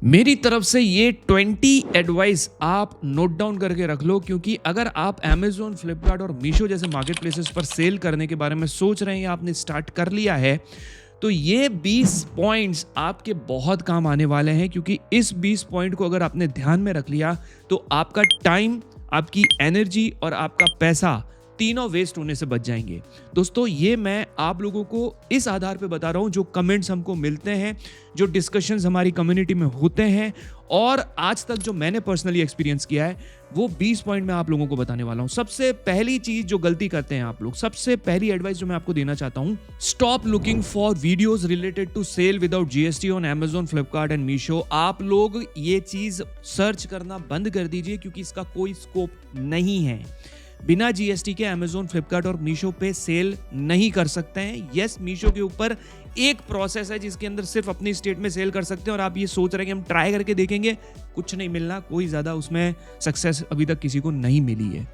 मेरी तरफ से ये 20 एडवाइस आप नोट डाउन करके रख लो, क्योंकि अगर आप अमेजोन, फ्लिपकार्ट और मीशो जैसे मार्केट प्लेसेस पर सेल करने के बारे में सोच रहे हैं या आपने स्टार्ट कर लिया है, तो ये 20 पॉइंट्स आपके बहुत काम आने वाले हैं। क्योंकि इस 20 पॉइंट को अगर आपने ध्यान में रख लिया तो आपका टाइम, आपकी एनर्जी और आपका पैसा तीनों वेस्ट होने से बच जाएंगे। दोस्तों, ये मैं आप लोगों को इस आधार पे बता रहा हूं, जो कमेंट्स हमको मिलते हैं, जो डिस्कशंस हमारी कम्युनिटी में होते हैं, और आज तक जो मैंने पर्सनली एक्सपीरियंस किया है, वो 20 पॉइंट मैं आप लोगों को बताने वाला हूं। सबसे पहली चीज जो गलती करते हैं आप लोग, सबसे पहली एडवाइस जो मैं आपको देना चाहता हूं, stop looking for videos related to sale without GST on Amazon, Flipkart and Meesho. आप लोग ये चीज सर्च करना बंद कर दीजिए, क्योंकि इसका कोई स्कोप नहीं है। बिना जीएसटी के अमेजोन, फ्लिपकार्ट और मीशो पे सेल नहीं कर सकते हैं। यस, मीशो के ऊपर एक प्रोसेस है जिसके अंदर सिर्फ अपनी स्टेट में सेल कर सकते हैं, और आप ये सोच रहे हैं कि हम ट्राई करके देखेंगे, कुछ नहीं मिलना, कोई ज्यादा उसमें सक्सेस अभी तक किसी को नहीं मिली है।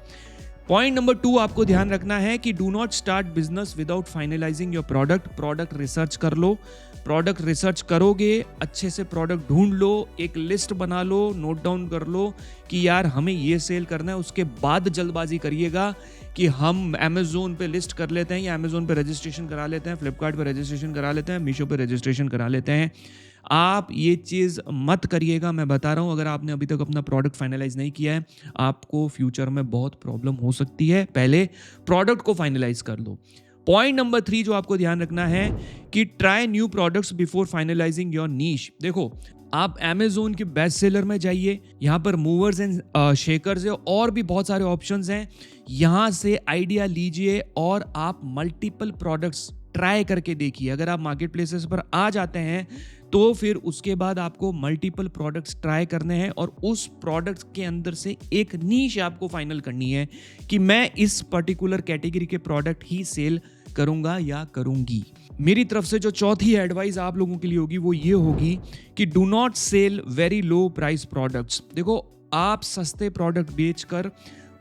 पॉइंट नंबर 2 आपको ध्यान रखना है कि do not start business without finalising your product. Product research कर लो। प्रोडक्ट रिसर्च करोगे, अच्छे से प्रोडक्ट ढूंढ लो, एक लिस्ट बना लो, नोट डाउन कर लो कि यार हमें ये सेल करना है। उसके बाद जल्दबाजी करिएगा कि हम अमेजोन पे लिस्ट कर लेते हैं, या अमेजोन पे रजिस्ट्रेशन करा लेते हैं, फ्लिपकार्ट पे रजिस्ट्रेशन करा लेते हैं, मीशो पे रजिस्ट्रेशन करा लेते हैं। आप ये चीज़ मत करिएगा, मैं बता रहा हूँ। अगर आपने अभी तक अपना प्रोडक्ट फाइनलाइज नहीं किया है, आपको फ्यूचर में बहुत प्रॉब्लम हो सकती है। पहले प्रोडक्ट को फाइनलाइज कर लो। पॉइंट नंबर 3 जो आपको ध्यान रखना है कि try new products before finalising your niche. देखो, आप अमेजोन के बेस्ट सेलर में जाइए, यहाँ पर मूवर्स एंड शेकर्स है, और भी बहुत सारे ऑप्शंस हैं। यहाँ से आइडिया लीजिए और आप मल्टीपल प्रोडक्ट्स ट्राई करके देखिए। अगर आप मार्केट प्लेसेस पर आ जाते हैं तो फिर उसके बाद आपको मल्टीपल प्रोडक्ट्स ट्राई करने हैं, और उस प्रोडक्ट्स के अंदर से एक नीश आपको फाइनल करनी है कि मैं इस पर्टिकुलर कैटेगरी के प्रोडक्ट ही सेल करूंगा या करूंगी। मेरी तरफ से जो चौथी एडवाइस आप लोगों के लिए होगी वो ये होगी कि do not sell very low price products. देखो, आप सस्ते प्रोडक्ट बेचकर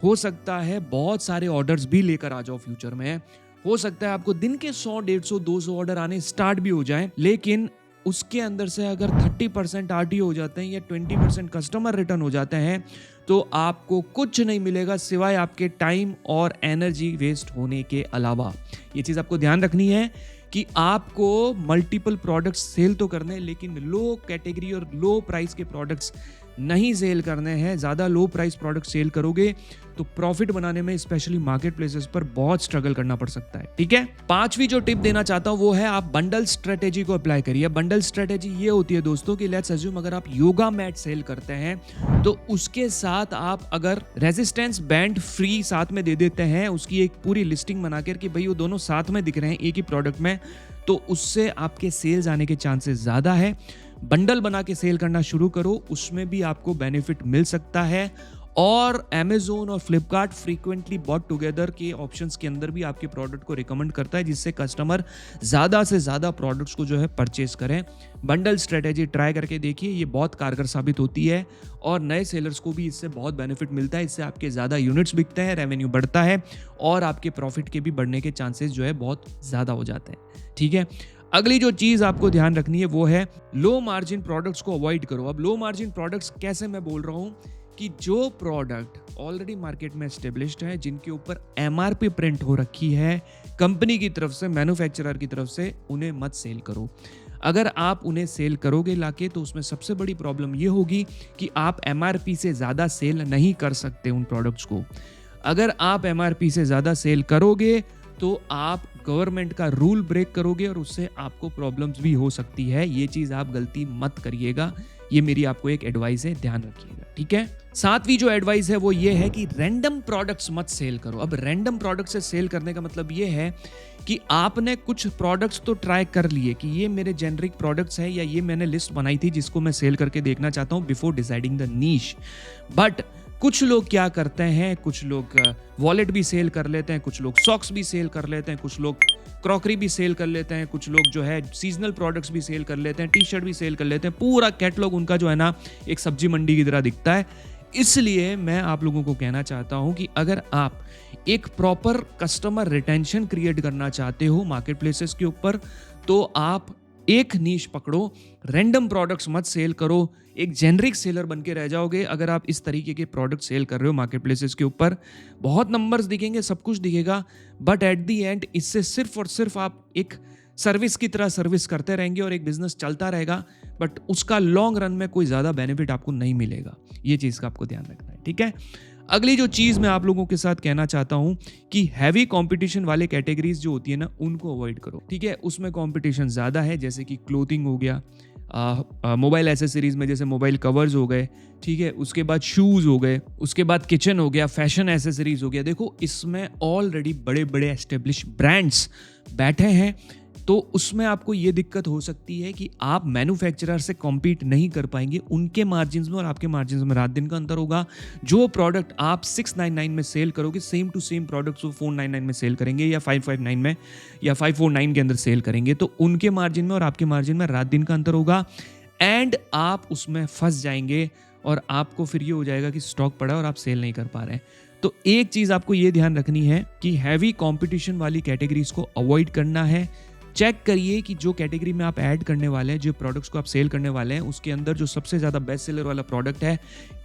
हो सकता है बहुत सारे ऑर्डर्स भी लेकर आ जाओ फ्यूचर में। हो सकता है आपको दिन के 100, 150, 200 ऑर्डर आने स्टार्ट भी हो जाएं, लेकिन उसके अंदर से अगर 30% आरटीओ हो जाते हैं या 20% कस्टमर रिटर्न हो जाते हैं, तो आपको कुछ नहीं मिलेगा सिवाय आपके टाइम और एनर्जी वेस्ट होने के अलावा। ये चीज़ आपको ध्यान रखनी है कि आपको मल्टीपल प्रोडक्ट्स सेल तो करने हैं, लेकिन लो कैटेगरी और लो प्राइस के प्रोडक्ट्स नहीं सेल करने हैं। ज़्यादा लो प्राइस प्रोडक्ट सेल करोगे तो प्रॉफिट बनाने में स्पेशली मार्केट प्लेसेस पर बहुत स्ट्रगल करना पड़ सकता है। ठीक है, 5वीं जो टिप देना चाहता हूं वो है आप बंडल स्ट्रेटेजी को अप्लाई करिए। बंडल स्ट्रेटेजी ये होती है दोस्तों कि लेट्स अज्यूम अगर आप योगा मैट सेल करते हैं तो उसके साथ आप अगर रेजिस्टेंस बैंड फ्री साथ में दे देते हैं, उसकी एक पूरी लिस्टिंग बनाकर कि भाई वो दोनों साथ में दिख रहे हैं एक ही प्रोडक्ट में, तो उससे आपके सेल्स आने के चांसेस ज़्यादा है। बंडल बना के सेल करना शुरू करो, उसमें भी आपको बेनिफिट मिल सकता है। और अमेजोन और फ्लिपकार्ट फ्रीक्वेंटली बॉट टुगेदर के ऑप्शंस के अंदर भी आपके प्रोडक्ट को रिकमेंड करता है, जिससे कस्टमर ज़्यादा से ज़्यादा प्रोडक्ट्स को जो है परचेज करें। बंडल स्ट्रेटेजी ट्राई करके देखिए, ये बहुत कारगर साबित होती है और नए सेलर्स को भी इससे बहुत बेनिफिट मिलता है। इससे आपके ज़्यादा यूनिट्स बिकते हैं, रेवेन्यू बढ़ता है और आपके प्रॉफिट के भी बढ़ने के चांसेस जो है बहुत ज़्यादा हो जाते हैं। ठीक है, अगली जो चीज आपको ध्यान रखनी है वो है लो मार्जिन प्रोडक्ट्स को अवॉइड करो। अब लो मार्जिन प्रोडक्ट्स कैसे मैं बोल रहा हूं कि जो प्रोडक्ट ऑलरेडी मार्केट में एस्टेब्लिश्ड है, जिनके ऊपर एमआरपी प्रिंट हो रखी है कंपनी की तरफ से, मैन्युफैक्चरर की तरफ से, उन्हें मत सेल करो। अगर आप उन्हें सेल करोगे लाके तो उसमें सबसे बड़ी प्रॉब्लम ये होगी कि आप एमआरपी से ज्यादा सेल नहीं कर सकते उन प्रोडक्ट्स को। अगर आप एमआरपी से ज्यादा सेल करोगे तो आप गवर्नमेंट का रूल ब्रेक करोगे और उससे आपको प्रॉब्लम्स भी हो सकती है। ये चीज आप गलती मत करिएगा, ये मेरी आपको एक एडवाइस है, ध्यान रखिएगा। ठीक है, 7वीं जो एडवाइस है वो ये है कि रैंडम प्रोडक्ट्स मत सेल करो। अब रैंडम प्रोडक्ट से सेल करने का मतलब ये है कि आपने कुछ प्रोडक्ट्स तो ट्राई कर लिए कि ये मेरे जेनरिक प्रोडक्ट्स हैं, या ये मैंने लिस्ट बनाई थी जिसको मैं सेल करके देखना चाहता हूँ before deciding the niche. But कुछ लोग क्या करते हैं, कुछ लोग वॉलेट भी सेल कर लेते हैं, कुछ लोग सॉक्स भी सेल कर लेते हैं, कुछ लोग क्रॉकरी भी सेल कर लेते हैं, कुछ लोग जो है सीजनल प्रोडक्ट्स भी सेल कर लेते हैं, टी शर्ट भी सेल कर लेते हैं। पूरा कैटलॉग उनका जो है ना एक सब्जी मंडी की तरह दिखता है। इसलिए मैं आप लोगों को कहना चाहता हूं कि अगर आप एक प्रॉपर कस्टमर रिटेंशन क्रिएट करना चाहते हो मार्केट प्लेसेस के ऊपर, तो आप एक नीश पकड़ो, रैंडम प्रोडक्ट्स मत सेल करो, एक जेनरिक सेलर बन के रह जाओगे अगर आप इस तरीके के प्रोडक्ट सेल कर रहे हो मार्केट प्लेसेस के ऊपर। बहुत नंबर्स दिखेंगे, सब कुछ दिखेगा, बट एट दी एंड इससे सिर्फ और सिर्फ आप एक सर्विस की तरह सर्विस करते रहेंगे और एक बिजनेस चलता रहेगा, बट उसका लॉन्ग रन में कोई ज़्यादा बेनिफिट आपको नहीं मिलेगा। ये चीज़ का आपको ध्यान रखना है, ठीक है। अगली जो चीज़ मैं आप लोगों के साथ कहना चाहता हूं कि हैवी कंपटीशन वाले कैटेगरीज जो होती है ना, उनको अवॉइड करो, ठीक है। उसमें कंपटीशन ज़्यादा है, जैसे कि क्लोथिंग हो गया, मोबाइल एसेसरीज में जैसे मोबाइल कवर्स हो गए, ठीक है, उसके बाद शूज़ हो गए, उसके बाद किचन हो गया, फैशन एसेसरीज हो गया। देखो इसमें ऑलरेडी बड़े बड़े एस्टेब्लिश ब्रांड्स बैठे हैं, तो उसमें आपको ये दिक्कत हो सकती है कि आप मैन्युफैक्चरर से कॉम्पीट नहीं कर पाएंगे। उनके मार्जिन्स में और आपके मार्जिन्स में रात दिन का अंतर होगा। जो प्रोडक्ट आप 699 में सेल करोगे, सेम टू सेम प्रोडक्ट्स वो 499 में सेल करेंगे या 559 में या 549 के अंदर सेल करेंगे, तो उनके मार्जिन में और आपके मार्जिन में रात दिन का अंतर होगा एंड आप उसमें फंस जाएंगे और आपको फिर ये हो जाएगा कि स्टॉक पड़ा और आप सेल नहीं कर पा रहे हैं। तो एक चीज़ आपको ये ध्यान रखनी है कि हैवी कॉम्पिटिशन वाली कैटेगरीज को अवॉइड करना है। चेक करिए कि जो कैटेगरी में आप ऐड करने वाले हैं, जो प्रोडक्ट्स को आप सेल करने वाले हैं, उसके अंदर जो सबसे ज़्यादा बेस्ट सेलर वाला प्रोडक्ट है,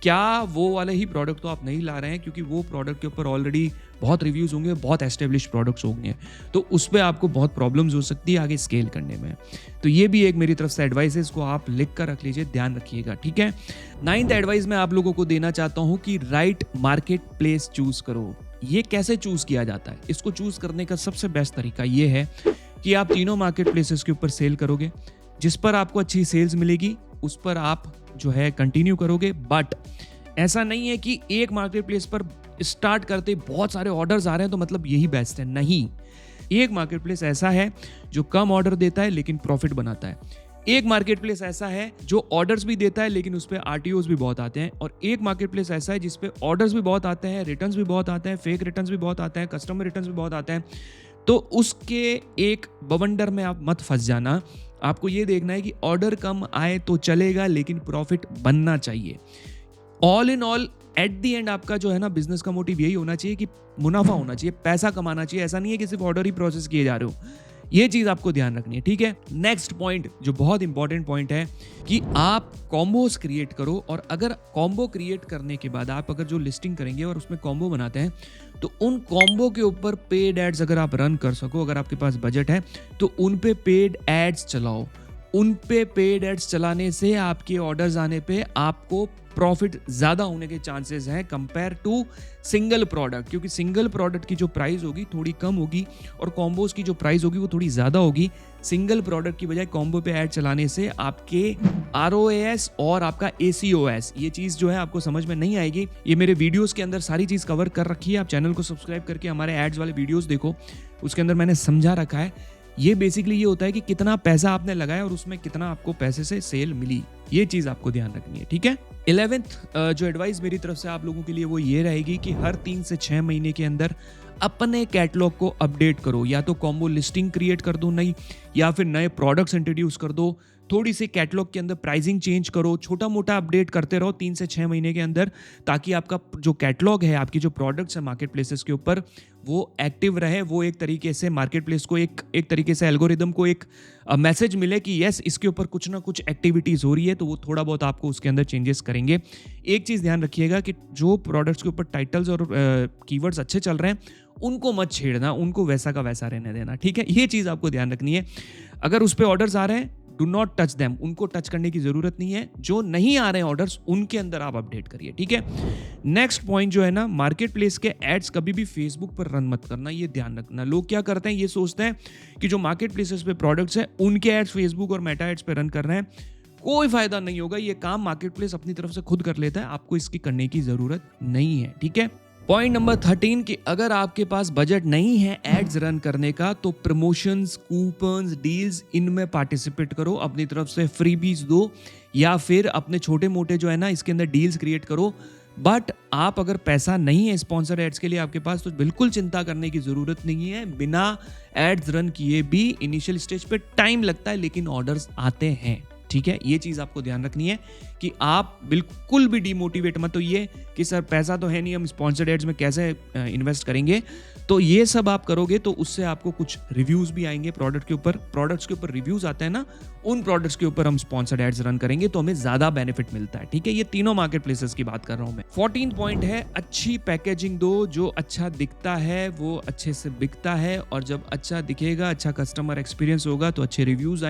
क्या वो वाले ही प्रोडक्ट तो आप नहीं ला रहे हैं, क्योंकि वो प्रोडक्ट के ऊपर ऑलरेडी बहुत रिव्यूज़ होंगे, बहुत एस्टेब्लिश प्रोडक्ट्स होंगे, तो उस पर आपको बहुत प्रॉब्लम्स हो सकती है आगे स्केल करने में। तो ये भी एक मेरी तरफ से एडवाइस है, इसको आप लिख कर रख लीजिए, ध्यान रखिएगा, ठीक है। 9th एडवाइस मैं आप लोगों को देना चाहता हूँ कि राइट मार्केट प्लेस चूज करो। ये कैसे चूज किया जाता है? इसको चूज करने का सबसे बेस्ट तरीका ये है कि आप तीनों मार्केट प्लेसेस के ऊपर सेल करोगे, जिस पर आपको अच्छी सेल्स मिलेगी उस पर आप जो है कंटिन्यू करोगे। बट ऐसा नहीं है कि एक मार्केट प्लेस पर स्टार्ट करते बहुत सारे ऑर्डर्स आ रहे हैं तो मतलब यही बेस्ट है, नहीं। एक मार्केट प्लेस ऐसा है जो कम ऑर्डर देता है लेकिन प्रॉफिट बनाता है। एक मार्केट प्लेस ऐसा है जो ऑर्डर्स भी देता है लेकिन उस पर आरटीओज भी बहुत आते हैं, और एक मार्केट प्लेस ऐसा है जिसपे ऑर्डर्स भी बहुत आते हैं, रिटर्न्स भी बहुत आते हैं, फेक रिटर्न्स भी बहुत आते हैं, कस्टमर रिटर्न्स भी बहुत आते हैं। तो उसके एक बवंडर में आप मत फंस जाना। आपको ये देखना है कि ऑर्डर कम आए तो चलेगा लेकिन प्रॉफिट बनना चाहिए। All in all at the end आपका जो है ना बिजनेस का मोटिव यही होना चाहिए कि मुनाफा होना चाहिए, पैसा कमाना चाहिए। ऐसा नहीं है कि सिर्फ ऑर्डर ही प्रोसेस किए जा रहे हो। ये चीज आपको ध्यान रखनी है, ठीक है। नेक्स्ट पॉइंट जो बहुत इंपॉर्टेंट पॉइंट है कि आप कॉम्बोज क्रिएट करो, और अगर कॉम्बो क्रिएट करने के बाद आप अगर जो लिस्टिंग करेंगे और उसमें कॉम्बो बनाते हैं तो उन कॉम्बो के ऊपर पेड एड्स अगर आप रन कर सको, अगर आपके पास बजट है तो उन पे पेड एड्स चलाओ। उन पे पेड एड्स चलाने से आपके ऑर्डर्स आने पे आपको प्रॉफिट ज्यादा होने के चांसेस हैं कंपेयर टू सिंगल प्रोडक्ट, क्योंकि सिंगल प्रोडक्ट की जो प्राइस होगी थोड़ी कम होगी और कॉम्बोज की जो प्राइस होगी वो थोड़ी ज्यादा होगी। सिंगल प्रोडक्ट की बजाय कॉम्बो पे ऐड चलाने से आपके ROAS और आपका ACOS ये चीज जो है आपको समझ में नहीं आएगी। ये मेरे वीडियोस के अंदर सारी चीज कवर कर रखी है, आप चैनल को सब्सक्राइब करके हमारे एड्स वाले वीडियोस देखो, उसके अंदर मैंने समझा रखा है। ये बेसिकली ये होता है कि कितना पैसा आपने लगाया और उसमें कितना आपको पैसे से सेल मिली, ये चीज आपको ध्यान रखनी है, ठीक है। 11th जो एडवाइस मेरी तरफ से आप लोगों के लिए वो ये रहेगी कि हर 3 से 6 महीने के अंदर अपने कैटलॉग को अपडेट करो। या तो कॉम्बो लिस्टिंग क्रिएट कर दो नई, या फिर नए प्रोडक्ट्स इंट्रोड्यूस कर दो, थोड़ी सी कैटलॉग के अंदर प्राइसिंग चेंज करो, छोटा मोटा अपडेट करते रहो 3 से 6 महीने के अंदर, ताकि आपका जो कैटलॉग है, आपकी जो प्रोडक्ट्स है मार्केट प्लेसेस के ऊपर, वो एक्टिव रहे। वो एक तरीके से मार्केट प्लेस को एक तरीके से एल्गोरिदम को एक मैसेज मिले कि यस इसके ऊपर कुछ ना कुछ एक्टिविटीज़ हो रही है, तो वो थोड़ा बहुत आपको उसके अंदर चेंजेस करेंगे। एक चीज़ ध्यान रखिएगा कि जो प्रोडक्ट्स के ऊपर टाइटल्स और कीवर्ड्स अच्छे चल रहे हैं उनको मत छेड़ना, उनको वैसा का वैसा रहने देना, ठीक है। ये चीज़ आपको ध्यान रखनी है। अगर उस पर ऑर्डर्स आ रहे हैं डू नॉट टच देम, उनको टच करने की जरूरत नहीं है। जो नहीं आ रहे हैं ऑर्डर्स उनके अंदर आप अपडेट करिए, ठीक है। नेक्स्ट पॉइंट जो है ना, मार्केट प्लेस के एड्स कभी भी फेसबुक पर रन मत करना, ये ध्यान रखना। लोग क्या करते हैं, ये सोचते हैं कि जो मार्केट प्लेसेस पे प्रोडक्ट्स हैं उनके एड्स फेसबुक और मेटा एड्स पे रन कर रहे हैं, कोई फायदा नहीं होगा। ये काम मार्केट प्लेस अपनी तरफ से खुद कर लेता है, आपको इसकी करने की जरूरत नहीं है, ठीक है। पॉइंट नंबर 13 कि अगर आपके पास बजट नहीं है एड्स रन करने का तो प्रमोशंस, कूपन्स, डील्स इनमें पार्टिसिपेट करो, अपनी तरफ से फ्रीबीज दो, या फिर अपने छोटे मोटे जो है ना इसके अंदर डील्स क्रिएट करो। बट आप अगर पैसा नहीं है स्पॉन्सर एड्स के लिए आपके पास, तो बिल्कुल चिंता करने की जरूरत नहीं है। बिना एड्स रन किए भी इनिशियल स्टेज पे टाइम लगता है लेकिन ऑर्डर्स आते हैं, ठीक है, ये चीज़ आपको ध्यान रखनी है कि आप बिल्कुल भी डिमोटिवेट मत होइए कि सर पैसा तो है नहीं, हम स्पॉन्सर्ड एड्स में कैसे इन्वेस्ट करेंगे। तो ये सब आप करोगे तो उससे आपको कुछ रिव्यूज़ भी आएंगे प्रोडक्ट्स के ऊपर रिव्यूज़ आते हैं ना, उन प्रोडक्ट्स के ऊपर हम स्पॉन्सर्ड एड्स रन करेंगे तो हमें ज़्यादा बेनिफिट मिलता है। ठीक है, ये तीनों मार्केट प्लेसेस की बात कर रहा हूँ मैं। 14 पॉइंट है, अच्छी पैकेजिंग दो, जो अच्छा दिखता है वो अच्छे से बिकता है, और जब अच्छा दिखेगा, अच्छा कस्टमर एक्सपीरियंस होगा तो अच्छे रिव्यूज़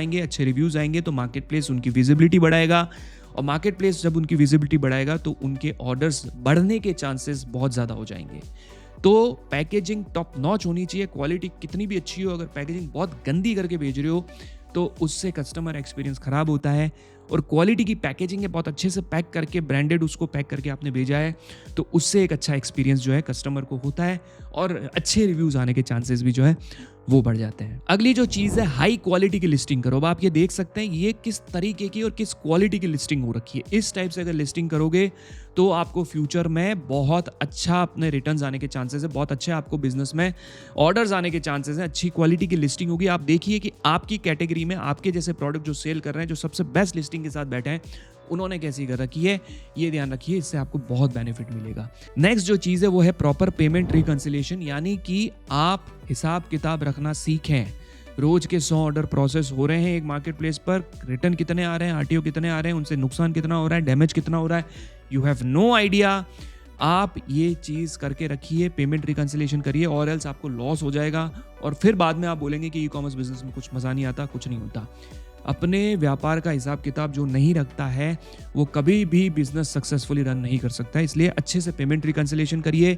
आएंगे तो मार्केट प्लेस उनकी विजिबिलिटी बढ़ाएगा, और मार्केट प्लेस जब उनकी विजिबिलिटी बढ़ाएगा तो उनके ऑर्डर्स बढ़ने के चांसेस बहुत ज़्यादा हो जाएंगे। तो पैकेजिंग टॉप नॉच होनी चाहिए, क्वालिटी कितनी भी अच्छी हो, अगर पैकेजिंग बहुत गंदी करके भेज रहे हो तो उससे कस्टमर एक्सपीरियंस खराब होता है। और क्वालिटी की पैकेजिंग है, बहुत अच्छे से पैक करके ब्रांडेड उसको पैक करके आपने भेजा है तो उससे एक अच्छा एक्सपीरियंस जो है कस्टमर को होता है, और अच्छे रिव्यूज़ आने के चांसेस भी जो है वो बढ़ जाते हैं। अगली जो चीज़ है, हाई क्वालिटी की लिस्टिंग करो। अब आप ये देख सकते हैं ये किस तरीके की और किस क्वालिटी की लिस्टिंग हो रखी है। इस टाइप से अगर लिस्टिंग करोगे तो आपको फ्यूचर में बहुत अच्छा अपने रिटर्न्स आने के चांसेस है, बहुत अच्छे आपको बिजनेस में ऑर्डर्स आने के चांसेस हैं। अच्छी क्वालिटी की लिस्टिंग होगी। आप देखिए कि आपकी कैटेगरी में आपके जैसे प्रोडक्ट जो सेल कर रहे हैं, जो सबसे बेस्ट लिस्टिंग के साथ बैठे हैं, उन्होंने कैसी कर रखी है, ये ध्यान रखिए, इससे आपको बहुत बेनिफिट मिलेगा। नेक्स्ट जो चीज़ है वो है प्रॉपर पेमेंट रिकंसिलिएशन, यानी कि आप हिसाब किताब रखना सीखें। रोज के 100 ऑर्डर प्रोसेस हो रहे हैं एक मार्केट प्लेस पर, रिटर्न कितने आ रहे हैं, आरटीओ कितने आ रहे हैं, उनसे नुकसान कितना हो रहा है, डैमेज कितना हो रहा है, यू हैव नो आइडिया। आप ये चीज़ करके रखिए, पेमेंट रिकंसिलिएशन करिए, और एल्स आपको लॉस हो जाएगा और फिर बाद में आप बोलेंगे कि ई कॉमर्स बिजनेस में कुछ मज़ा नहीं आता, कुछ नहीं होता। अपने व्यापार का हिसाब किताब जो नहीं रखता है वो कभी भी बिजनेस सक्सेसफुली रन नहीं कर सकता है। इसलिए अच्छे से पेमेंट रिकंसिलिएशन करिए,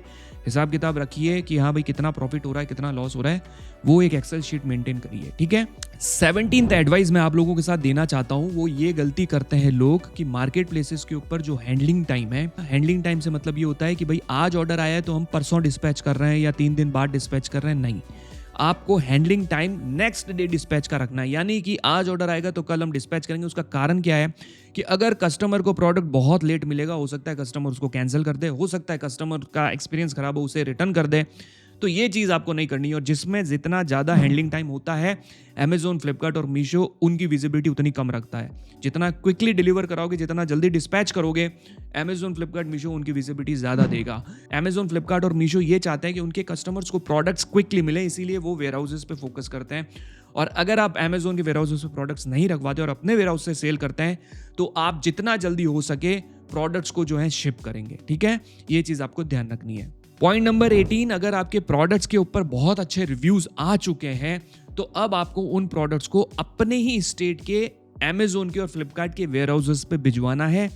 हिसाब किताब रखिए कि हाँ भाई कितना प्रॉफिट हो रहा है, कितना लॉस हो रहा है, वो एक एक्सेल शीट मेंटेन करिए। ठीक है। 17th एडवाइस मैं आप लोगों के साथ देना चाहता हूँ, वो ये गलती करते हैं लोग कि मार्केट प्लेसेस के ऊपर जो हैंडलिंग टाइम है, हैंडलिंग टाइम से मतलब ये होता है कि भाई आज ऑर्डर आया है तो हम परसों डिस्पैच कर रहे हैं या 3 दिन बाद डिस्पैच कर रहे हैं। नहीं, आपको handling time next day dispatch का रखना है, यानी कि आज ऑर्डर आएगा तो कल हम डिस्पैच करेंगे। उसका कारण क्या है कि अगर कस्टमर को प्रोडक्ट बहुत लेट मिलेगा, हो सकता है कस्टमर उसको कैंसिल कर दे, हो सकता है कस्टमर का एक्सपीरियंस खराब हो, उसे रिटर्न कर दे। तो ये चीज़ आपको नहीं करनी है। और जिसमें जितना ज़्यादा हैंडलिंग टाइम होता है, अमेजोन, फ्लिपकार्ट और मीशो, उनकी विजिबिलिटी उतनी कम रखता है। जितना क्विकली डिलीवर कराओगे, जितना जल्दी डिस्पैच करोगे, अमेजोन, फ्लिपकार्ट, मीशो उनकी विजिबिलिटी ज़्यादा देगा। अमेजोन, फ्लिपकार्ट और मीशो ये चाहते हैं कि उनके कस्टमर्स को प्रोडक्ट्स क्विकली मिले, इसीलिए वो वेयर हाउसेस पे फोकस करते हैं। और अगर आप अमेजोन के वेयर हाउसेस पे प्रोडक्ट्स नहीं रखवाते और अपने वेयर हाउस से सेल करते हैं, तो आप जितना जल्दी हो सके प्रोडक्ट्स को जो है शिप करेंगे। ठीक है, ये चीज़ आपको ध्यान रखनी है। पॉइंट नंबर 18, अगर आपके प्रोडक्ट्स के ऊपर बहुत अच्छे रिव्यूज आ चुके हैं तो अब आपको उन प्रोडक्ट्स को अपने ही स्टेट के अमेजोन के और फ्लिपकार्ट के वेयर हाउसेस पे भिजवाना है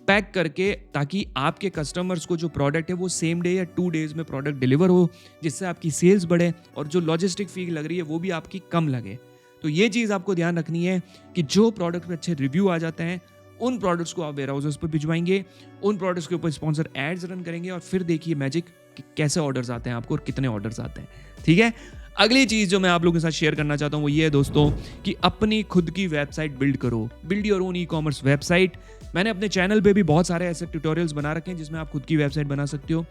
पैक करके, ताकि आपके कस्टमर्स को जो प्रोडक्ट है वो सेम डे या 2 डेज में प्रोडक्ट डिलीवर हो, जिससे आपकी सेल्स बढ़े और जो लॉजिस्टिक फी लग रही है वो भी आपकी कम लगे। तो ये चीज़ आपको ध्यान रखनी है कि जो प्रोडक्ट पे अच्छे रिव्यू आ जाते हैं उन प्रोडक्ट्स को आप वेयर हाउसेस पर भिजवाएंगे, उन प्रोडक्ट्स के ऊपर स्पॉन्सर एड्स रन करेंगे और फिर देखिए मैजिक कि कैसे ऑर्डर्स आते हैं आपको और कितने ऑर्डर्स आते हैं। ठीक है। अगली चीज जो मैं आप लोगों के साथ शेयर करना चाहता हूं वो ये है दोस्तों कि अपनी खुद की वेबसाइट बिल्ड करो। Build your own e commerce website. मैंने अपने चैनल पे भी बहुत सारे ऐसे ट्यूटोरियल्स बना रखे हैं जिसमें आप खुद की वेबसाइट बना सकते हो।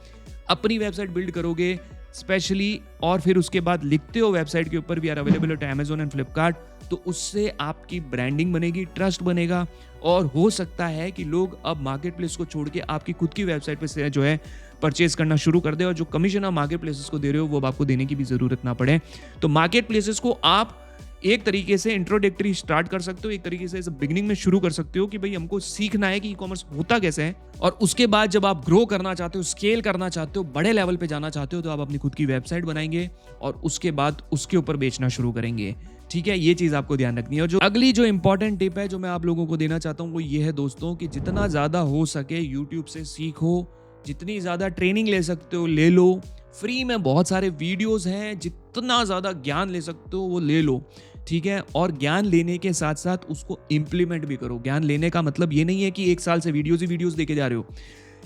अपनी वेबसाइट बिल्ड करोगे स्पेशली, और फिर उसके बाद लिखते हो वेबसाइट के ऊपर we are available at Amazon and Flipkart, तो उससे आपकी ब्रांडिंग बनेगी, ट्रस्ट बनेगा, और हो सकता है कि लोग अब मार्केट प्लेस को छोड़ के आपकी खुद की वेबसाइट पे से जो है परचेज करना शुरू कर दे, और जो कमीशन आप मार्केट प्लेसेस को दे रहे हो वो आपको देने की भी जरूरत ना पड़े। तो मार्केट प्लेसेस को आप एक तरीके से इंट्रोडक्टरी स्टार्ट कर सकते हो, एक तरीके से बिगिनिंग में शुरू कर सकते हो कि भाई हमको सीखना है कि ई कॉमर्स होता कैसे है, और उसके बाद जब आप ग्रो करना चाहते हो, स्केल करना चाहते हो, बड़े लेवल पे जाना चाहते हो, तो आप अपनी खुद की वेबसाइट बनाएंगे और उसके बाद उसके ऊपर बेचना शुरू करेंगे। ठीक है, ये चीज आपको ध्यान रखनी है। और जो अगली जो इंपॉर्टेंट टिप है जो मैं आप लोगों को देना चाहता हूँ वो ये है दोस्तों कि जितना ज्यादा हो सके यूट्यूब से सीखो, जितनी ज्यादा ट्रेनिंग ले सकते हो ले लो। फ्री में बहुत सारे वीडियोस हैं, जितना ज्यादा ज्ञान ले सकते हो वो ले लो। ठीक है, और ज्ञान लेने के साथ साथ उसको इम्प्लीमेंट भी करो। ज्ञान लेने का मतलब ये नहीं है कि 1 साल से वीडियोस ही वीडियोस देखे जा रहे हो।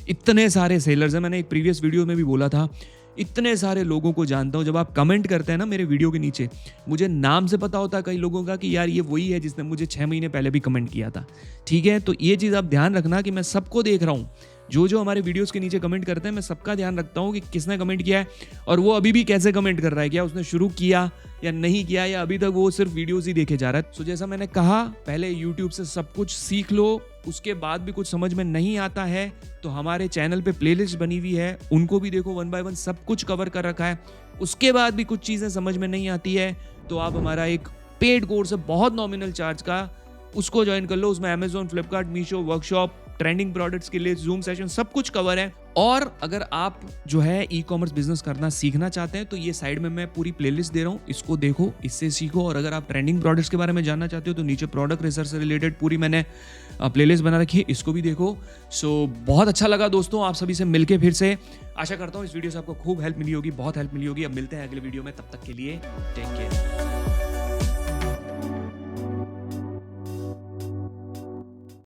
इतने सारे सेलर्स हैं, मैंने एक प्रीवियस वीडियो में भी बोला था, इतने सारे लोगों को जानता हूं। जब आप कमेंट करते हैं ना मेरे वीडियो के नीचे, मुझे नाम से पता होता है कई लोगों का कि यार ये वही है जिसने मुझे 6 महीने पहले भी कमेंट किया था। ठीक है, तो ये चीज़ आप ध्यान रखना कि मैं सबको देख रहा हूँ, जो जो हमारे वीडियोस के नीचे कमेंट करते हैं मैं सबका ध्यान रखता हूँ कि किसने कमेंट किया है और वो अभी भी कैसे कमेंट कर रहा है, क्या उसने शुरू किया या नहीं किया, या अभी तक वो सिर्फ वीडियोस ही देखे जा रहा है। सो जैसा मैंने कहा, पहले यूट्यूब से सब कुछ सीख लो, उसके बाद भी कुछ समझ में नहीं आता है तो हमारे चैनल पे प्लेलिस्ट बनी हुई है, उनको भी देखो, 1 बाय 1 सब कुछ कवर कर रखा है। उसके बाद भी कुछ चीज़ें समझ में नहीं आती है तो आप हमारा एक पेड कोर्स है बहुत नॉमिनल चार्ज का, उसको ज्वाइन कर लो। उसमें Amazon, Flipkart, Meesho, workshop, trending products के लिए जूम सेशन सब कुछ कवर है। और अगर आप जो है ई कॉमर्स बिजनेस करना सीखना चाहते हैं तो ये साइड में मैं पूरी प्लेलिस्ट दे रहा हूँ, इसको देखो, इससे सीखो। और अगर आप ट्रेंडिंग प्रोडक्ट्स के बारे में जानना चाहते हो तो नीचे प्रोडक्ट रिसर्च से रिलेटेड पूरी मैंने प्लेलिस्ट बना रखी है, इसको भी देखो। सो बहुत अच्छा लगा दोस्तों आप सभी से मिलके फिर से। आशा करता हूँ इस वीडियो से आपको खूब हेल्प मिली होगी, बहुत हेल्प मिली होगी। अब मिलते हैं अगले वीडियो में, तब तक के लिए टेक केयर।